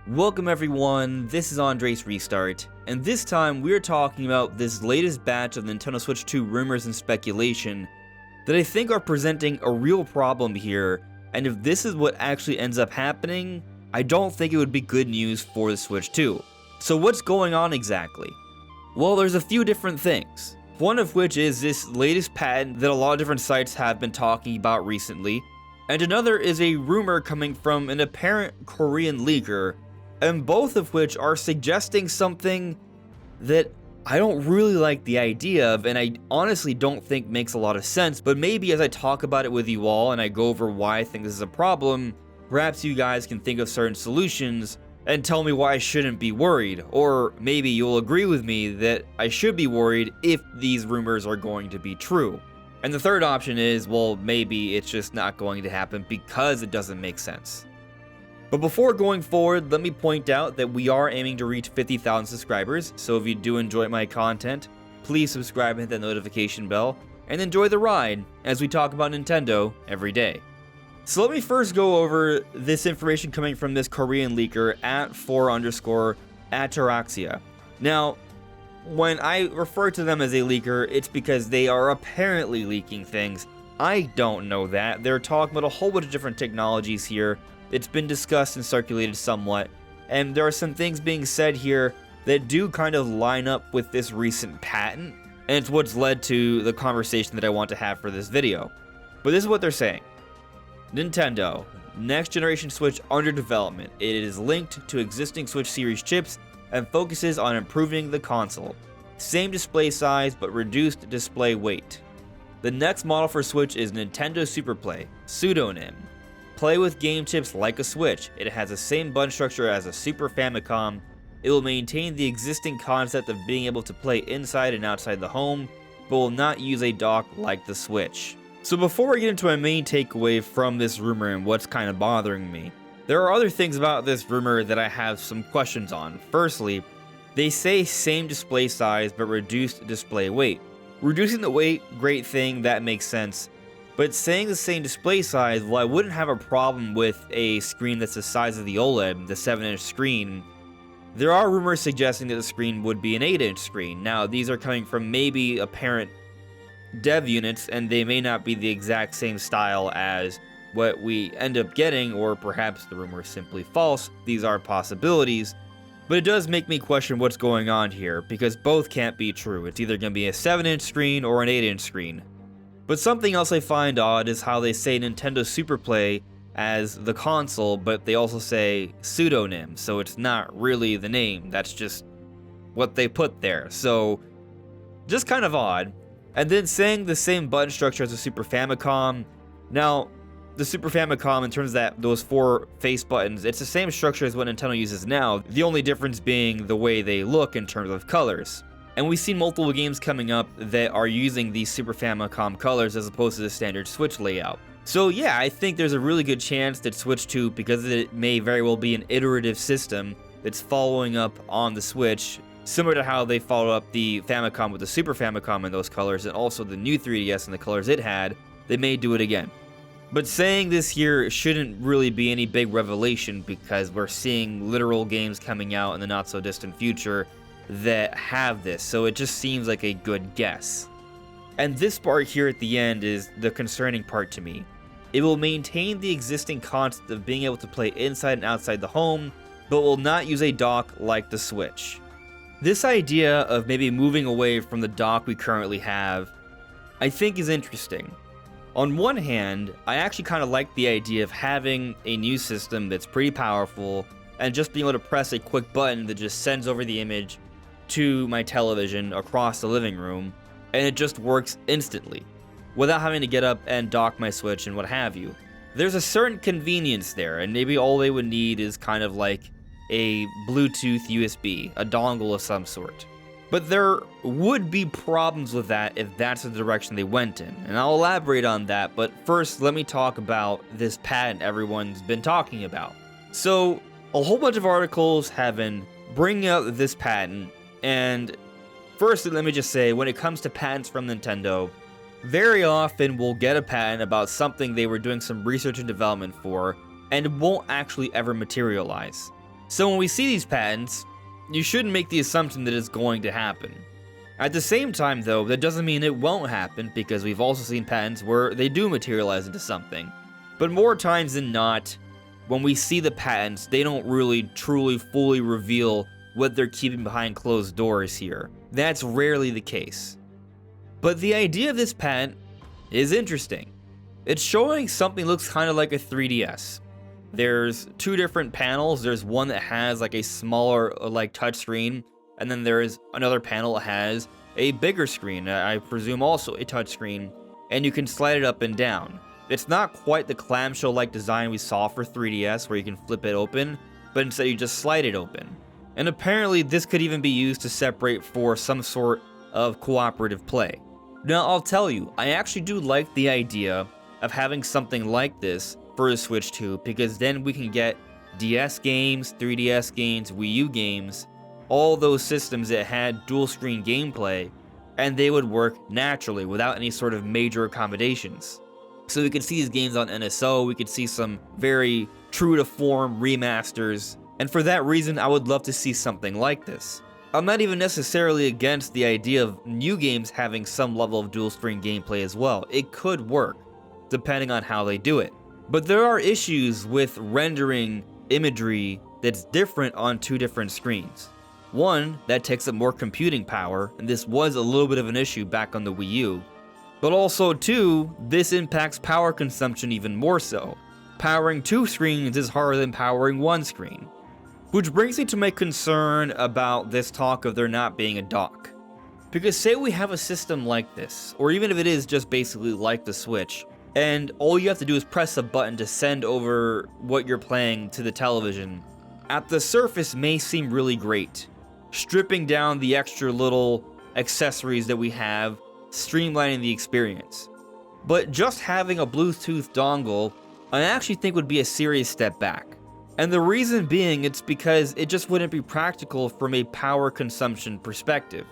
Welcome everyone, this is Andre's Restart, and this time we are talking about this latest batch of Nintendo Switch 2 rumors and speculation that I think are presenting a real problem here, and if this is what actually ends up happening, I don't think it would be good news for the Switch 2. So what's going on exactly? Well, there's a few different things. One of which is this latest patent that a lot of different sites have been talking about recently, and another is a rumor coming from an apparent Korean leaker, and both of which are suggesting something that I don't really like the idea of, and I honestly don't think makes a lot of sense, but maybe as I talk about it with you all and I go over why I think this is a problem, perhaps you guys can think of certain solutions and tell me why I shouldn't be worried, or maybe you'll agree with me that I should be worried if these rumors are going to be true. And the third option is, well, maybe it's just not going to happen because it doesn't make sense. But before going forward, let me point out that we are aiming to reach 50,000 subscribers, so if you do enjoy my content, please subscribe and hit that notification bell, and enjoy the ride as we talk about Nintendo every day. So let me first go over this information coming from this Korean leaker at @4_Ataraxia. Now, when I refer to them as a leaker, it's because they are apparently leaking things. I don't know that. They're talking about a whole bunch of different technologies here. It's been discussed and circulated somewhat, and there are some things being said here that do kind of line up with this recent patent, and it's what's led to the conversation that I want to have for this video. But this is what they're saying. Nintendo, next generation Switch under development. It is linked to existing Switch series chips and focuses on improving the console. Same display size but reduced display weight. The next model for Switch is Nintendo Super Play, pseudonym. Play with game chips like a Switch. It has the same button structure as a Super Famicom. It will maintain the existing concept of being able to play inside and outside the home, but will not use a dock like the Switch. So before I get into my main takeaway from this rumor and what's kind of bothering me, there are other things about this rumor that I have some questions on. Firstly, they say same display size but reduced display weight. Reducing the weight, great thing, that makes sense. But saying the same display size, well, I wouldn't have a problem with a screen that's the size of the OLED, the 7-inch screen. There are rumors suggesting that the screen would be an 8-inch screen. Now, these are coming from maybe apparent dev units, and they may not be the exact same style as what we end up getting, or perhaps the rumor is simply false. These are possibilities. But it does make me question what's going on here, because both can't be true. It's either going to be a 7-inch screen or an 8-inch screen. But something else I find odd is how they say Nintendo Super Play as the console, but they also say pseudonym, so it's not really the name, that's just what they put there. So, just kind of odd. And then saying the same button structure as a Super Famicom. Now, the Super Famicom, in terms of those 4 face buttons, it's the same structure as what Nintendo uses now, the only difference being the way they look in terms of colors. And we've seen multiple games coming up that are using these Super Famicom colors as opposed to the standard Switch layout. So yeah, I think there's a really good chance that Switch 2, because it may very well be an iterative system that's following up on the Switch, similar to how they followed up the Famicom with the Super Famicom in those colors, and also the new 3DS in the colors it had, they may do it again. But saying this here shouldn't really be any big revelation, because we're seeing literal games coming out in the not so distant future that have this, so it just seems like a good guess. And this part here at the end is the concerning part to me. It will maintain the existing concept of being able to play inside and outside the home, but will not use a dock like the Switch. This idea of maybe moving away from the dock we currently have, I think is interesting. On one hand, I actually kind of like the idea of having a new system that's pretty powerful, and just being able to press a quick button that just sends over the image to my television across the living room, and it just works instantly, without having to get up and dock my Switch and what have you. There's a certain convenience there, and maybe all they would need is kind of like a Bluetooth USB, a dongle of some sort. But there would be problems with that if that's the direction they went in, and I'll elaborate on that, but first let me talk about this patent everyone's been talking about. So, a whole bunch of articles have been bringing up this patent, and firstly let me just say, when it comes to patents from Nintendo, very often will get a patent about something they were doing some research and development for, and it won't actually ever materialize. So when we see these patents, you shouldn't make the assumption that it's going to happen. At the same time though, that doesn't mean it won't happen, because we've also seen patents where they do materialize into something. But more times than not, when we see the patents, they don't really truly fully reveal what they're keeping behind closed doors here. That's rarely the case. But the idea of this patent is interesting. It's showing something that looks kind of like a 3DS. There's two different panels. There's one that has like a smaller like touchscreen, and then there's another panel that has a bigger screen, I presume also a touchscreen, and you can slide it up and down. It's not quite the clamshell-like design we saw for 3DS where you can flip it open, but instead you just slide it open. And apparently this could even be used to separate for some sort of cooperative play. Now I'll tell you, I actually do like the idea of having something like this for the Switch 2, because then we can get DS games, 3DS games, Wii U games, all those systems that had dual screen gameplay, and they would work naturally without any sort of major accommodations. So we could see these games on NSO, we could see some very true to form remasters, and for that reason I would love to see something like this. I'm not even necessarily against the idea of new games having some level of dual screen gameplay as well. It could work, depending on how they do it. But there are issues with rendering imagery that's different on two different screens. One, that takes up more computing power, and this was a little bit of an issue back on the Wii U. But also two, this impacts power consumption even more so. Powering two screens is harder than powering one screen. Which brings me to my concern about this talk of there not being a dock. Because say we have a system like this, or even if it is just basically like the Switch, and all you have to do is press a button to send over what you're playing to the television, at the surface may seem really great. Stripping down the extra little accessories that we have, streamlining the experience. But just having a Bluetooth dongle, I actually think would be a serious step back. And the reason being, it's because it just wouldn't be practical from a power consumption perspective.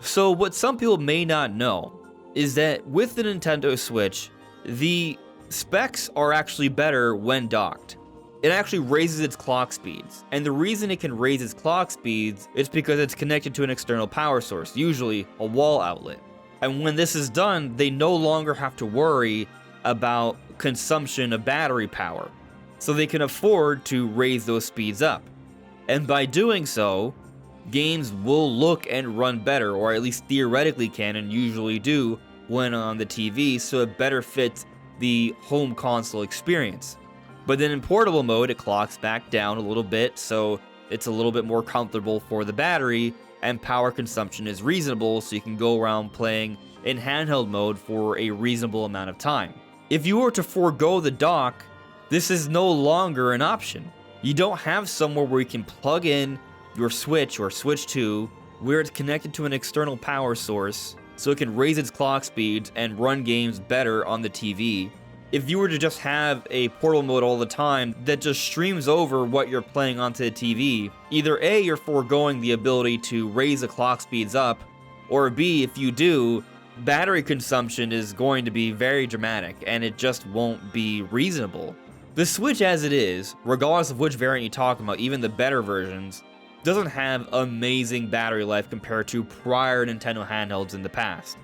So what some people may not know is that with the Nintendo Switch, the specs are actually better when docked. It actually raises its clock speeds, and the reason it can raise its clock speeds is because it's connected to an external power source, usually a wall outlet. And when this is done, they no longer have to worry about consumption of battery power, so they can afford to raise those speeds up. And by doing so, games will look and run better, or at least theoretically can and usually do when on the TV, so it better fits the home console experience. But then in portable mode, it clocks back down a little bit, so it's a little bit more comfortable for the battery, and power consumption is reasonable, so you can go around playing in handheld mode for a reasonable amount of time. If you were to forego the dock, this is no longer an option. You don't have somewhere where you can plug in your Switch or Switch 2, where it's connected to an external power source, so it can raise its clock speeds and run games better on the TV. If you were to just have a portable mode all the time that just streams over what you're playing onto the TV, either A, you're foregoing the ability to raise the clock speeds up, or B, if you do, battery consumption is going to be very dramatic and it just won't be reasonable. The Switch as it is, regardless of which variant you talk about, even the better versions, doesn't have amazing battery life compared to prior Nintendo handhelds in the past.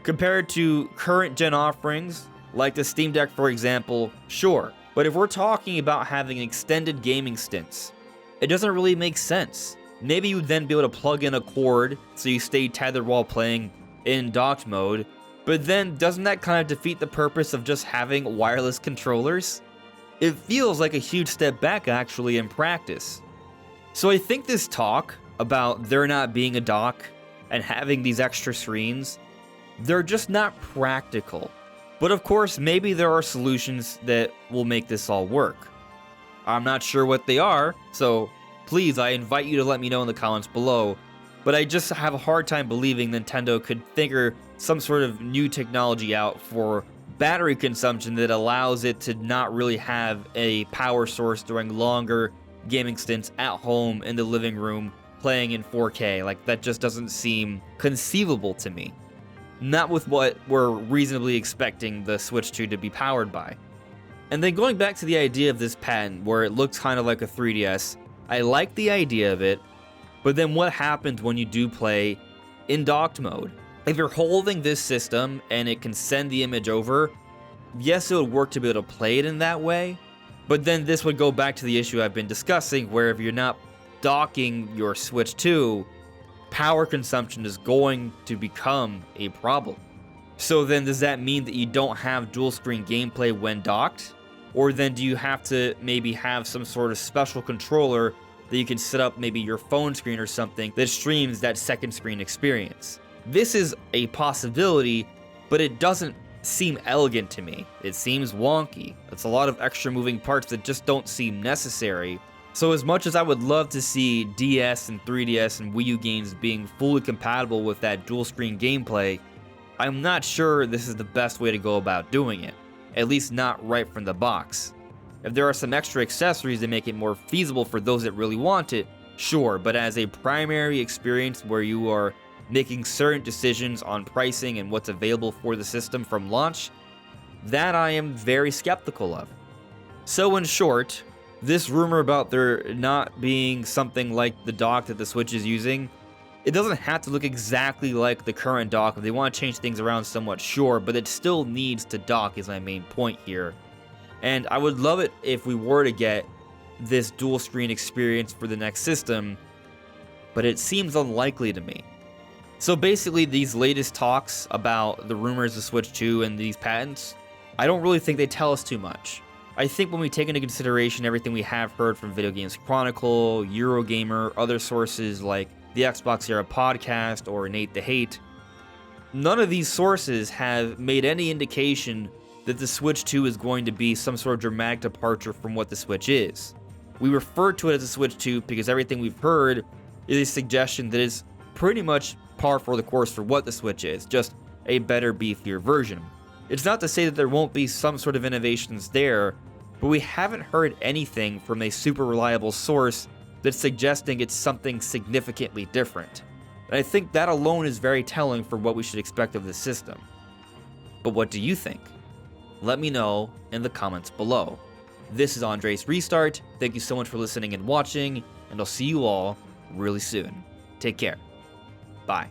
Compared to current gen offerings, like the Steam Deck for example, sure, but if we're talking about having extended gaming stints, it doesn't really make sense. Maybe you'd then be able to plug in a cord so you stay tethered while playing in docked mode, but then doesn't that kind of defeat the purpose of just having wireless controllers? It feels like a huge step back actually in practice. So I think this talk about there not being a dock and having these extra screens, they're just not practical. But of course, maybe there are solutions that will make this all work. I'm not sure what they are, so please, I invite you to let me know in the comments below. But I just have a hard time believing Nintendo could figure some sort of new technology out for battery consumption that allows it to not really have a power source during longer gaming stints at home in the living room playing in 4K. Like, that just doesn't seem conceivable to me. not with what we're reasonably expecting the Switch 2 to be powered by. And then going back to the idea of this patent where it looks kind of like a 3DS, I like the idea of it, but then what happens when you do play in docked mode? If you're holding this system and it can send the image over, yes, it would work to be able to play it in that way, but then this would go back to the issue I've been discussing, where if you're not docking your Switch 2, power consumption is going to become a problem. So then does that mean that you don't have dual screen gameplay when docked? Or then do you have to maybe have some sort of special controller that you can set up maybe your phone screen or something that streams that second screen experience? This is a possibility, but it doesn't seem elegant to me. It seems wonky. It's a lot of extra moving parts that just don't seem necessary. So as much as I would love to see DS and 3DS and Wii U games being fully compatible with that dual screen gameplay, I'm not sure this is the best way to go about doing it. At least not right from the box. If there are some extra accessories that make it more feasible for those that really want it, sure, but as a primary experience where you are making certain decisions on pricing and what's available for the system from launch, that I am very skeptical of. So in short, this rumor about there not being something like the dock that the Switch is using, it doesn't have to look exactly like the current dock. If they want to change things around somewhat, sure, but it still needs to dock is my main point here. And I would love it if we were to get this dual screen experience for the next system, but it seems unlikely to me. So basically, these latest talks about the rumors of Switch 2 and these patents, I don't really think they tell us too much. I think when we take into consideration everything we have heard from Video Games Chronicle, Eurogamer, other sources like the Xbox Era podcast or Nate the Hate, none of these sources have made any indication that the Switch 2 is going to be some sort of dramatic departure from what the Switch is. We refer to it as a Switch 2 because everything we've heard is a suggestion that is pretty much par for the course for what the Switch is, just a better, beefier version. It's not to say that there won't be some sort of innovations there, but we haven't heard anything from a super reliable source that's suggesting it's something significantly different. And I think that alone is very telling for what we should expect of this system. But what do you think? Let me know in the comments below. This is Andres Restart. Thank you so much for listening and watching, and I'll see you all really soon. Take care. Bye.